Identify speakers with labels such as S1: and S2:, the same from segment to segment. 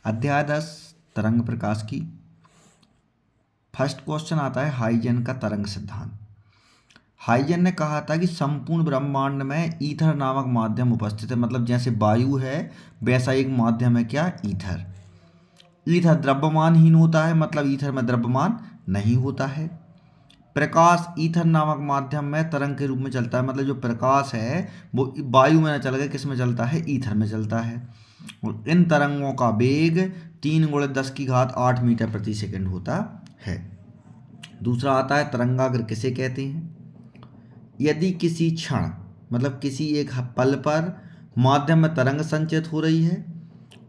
S1: अध्याय 10 तरंग प्रकाश की। फर्स्ट क्वेश्चन आता है हाइजन का तरंग सिद्धांत। हाइजन ने कहा था कि संपूर्ण ब्रह्मांड में ईथर नामक माध्यम उपस्थित है, मतलब जैसे वायु है वैसा एक माध्यम है क्या, ईथर। ईथर द्रव्यमानहीन होता है, मतलब ईथर में द्रव्यमान नहीं होता है। प्रकाश ईथर नामक माध्यम में तरंग के रूप में चलता है, मतलब जो प्रकाश है वो वायु में न चल के किस में चलता है, ईथर में चलता है। और इन तरंगों का वेग 3×10⁸ मीटर प्रति सेकंड होता है। दूसरा आता है तरंगाग्र किसे कहते हैं। यदि किसी क्षण मतलब किसी एक पल पर माध्यम में तरंग संचित हो रही है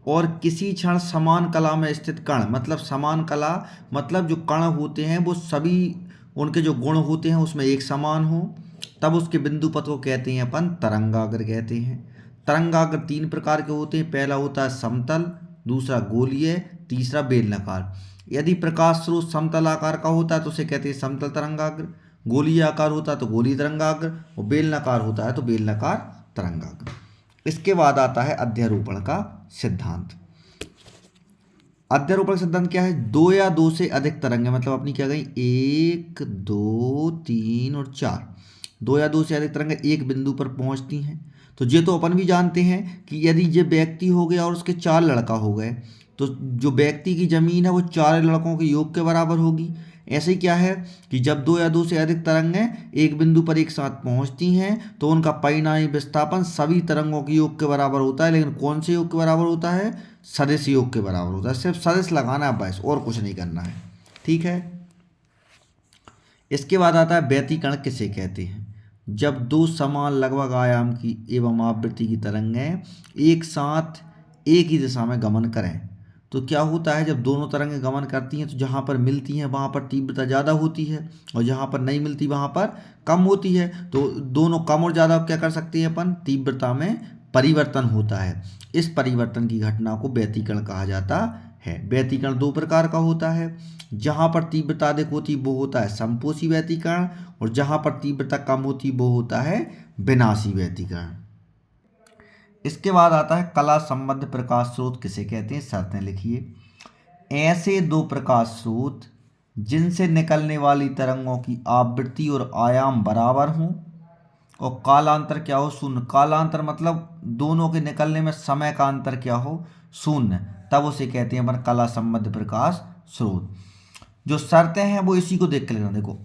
S1: और किसी क्षण समान कला में स्थित कण, मतलब समान कला मतलब जो कण होते हैं वो सभी उनके जो गुण होते हैं उसमें एक समान हो, तब उसके बिंदु पथ को कहते हैं अपन तरंगाग्र कहते हैं। तरंगाग्र 3 प्रकार के होते हैं। पहला होता है समतल, दूसरा गोलीय, तीसरा बेलनाकार। यदि प्रकाश स्रोत समतल आकार का होता है तो उसे कहते हैं समतल तरंगाग्र, गोलीय आकार होता है तो गोलीय तरंगाग्र, और बेलनाकार होता है तो बेलनाकार तरंगाग्र। इसके बाद आता है अध्यारोपण का सिद्धांत। अध्यारोपण सिद्धांत क्या है, 2 या 2 से अधिक तरंगें, मतलब अपनी क्या गई 1 2 3 और 4, 2 या 2 से अधिक तरंगें एक बिंदु पर पहुंचती हैं। तो ये तो अपन भी जानते हैं कि यदि ये व्यक्ति हो गया और उसके 4 लड़का हो गए तो जो व्यक्ति की जमीन है वो 4 लड़कों के योग के बराबर होगी। ऐसे ही क्या है कि जब 2 या 2 से अधिक तरंगें एक बिंदु पर एक साथ पहुंचती हैं तो उनका परिणामी विस्थापन सभी तरंगों के योग के बराबर होता है। लेकिन कौन से योग के बराबर होता है, सदिश योग के बराबर होता है। सिर्फ सदिश लगाना है बस, और कुछ नहीं करना है, ठीक है। इसके बाद आता है व्यतिकरण किसे कहते हैं। जब 2 समान लगभग आयाम की एवं आवृत्ति की तरंगें एक साथ एक ही दिशा में गमन करें तो क्या होता है, जब दोनों तरंगें गमन करती हैं तो जहाँ पर मिलती हैं वहाँ पर तीव्रता ज़्यादा होती है और जहाँ पर नहीं मिलती वहाँ पर कम होती है। तो दोनों कम और ज़्यादा क्या कर सकते हैं अपन, तीव्रता में परिवर्तन होता है। इस परिवर्तन की घटना को व्यतिकरण कहा जाता है। व्यतिकरण 2 प्रकार का होता है। जहाँ पर तीव्रता अधिक होती वो होता है समपोषी व्यतिकरण, और जहाँ पर तीव्रता कम होती वो होता है विनाशी व्यतिकरण। इसके बाद आता है कला संबद्ध प्रकाश स्रोत किसे कहते हैं, शर्तें लिखिए। ऐसे 2 प्रकाश स्रोत जिनसे निकलने वाली तरंगों की आवृत्ति और आयाम बराबर हों और कालांतर क्या हो, शून्य। कालांतर मतलब दोनों के निकलने में समय का अंतर क्या हो, शून्य, तब उसे कहते हैं अपन कला संबद्ध प्रकाश स्रोत। जो शर्तें हैं वो इसी को देख के लेना। देखो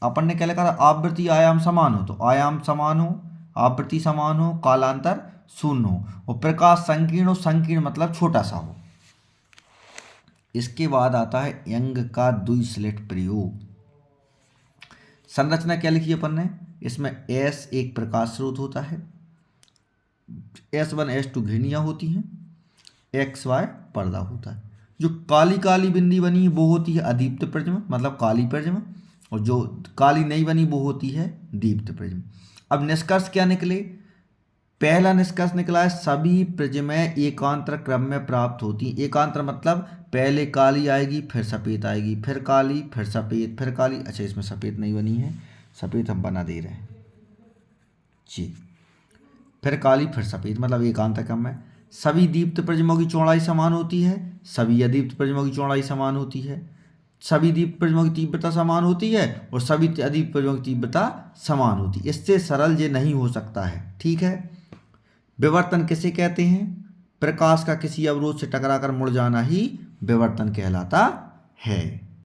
S1: अपन ने क्या लिखा था, आवृत्ति आयाम समान हो तो आयाम समान हो, आवृत्ति समान हो, कालांतर शून्य हो, और प्रकाश संकीर्ण हो, संकीर्ण मतलब छोटा सा हो। इसके बाद आता है यंग का द्विस्लिट प्रयोग। संरचना क्या लिखी अपन ने, इसमें S एक प्रकाश स्रोत होता है, S1 S2 घिरनियाँ होती हैं, XY पर्दा होता है। जो काली काली बिंदी बनी है वो होती है अदीप्त प्रिज्म, मतलब काली प्रिज्म, और जो काली नहीं बनी वो होती है दीप्त प्रिज्म। अब निष्कर्ष क्या निकले, पहला निष्कर्ष निकला है सभी प्रिज्में एकांतर क्रम में प्राप्त होती। एकांतर मतलब पहले काली आएगी फिर सफ़ेद आएगी, फिर काली फिर सफ़ेद फिर काली। अच्छा इसमें सफ़ेद नहीं बनी है, सफ़ेद हम बना दे रहे हैं जी। फिर काली फिर सफ़ेद, मतलब एकांतर क्रम में। सभी दीप्त प्रिज्मों की चौड़ाई समान होती है, सभी अदीप्त प्रिज्मों की चौड़ाई समान होती है। सभी दीप्त प्रिज्मों की तीव्रता समान होती है और सभी अदीप्त प्रिज्मों की तीव्रता समान होती है। इससे सरल ये नहीं हो सकता है, ठीक है। विवर्तन किसे कहते हैं, प्रकाश का किसी अवरोध से टकराकर मुड़ जाना ही विवर्तन कहलाता है।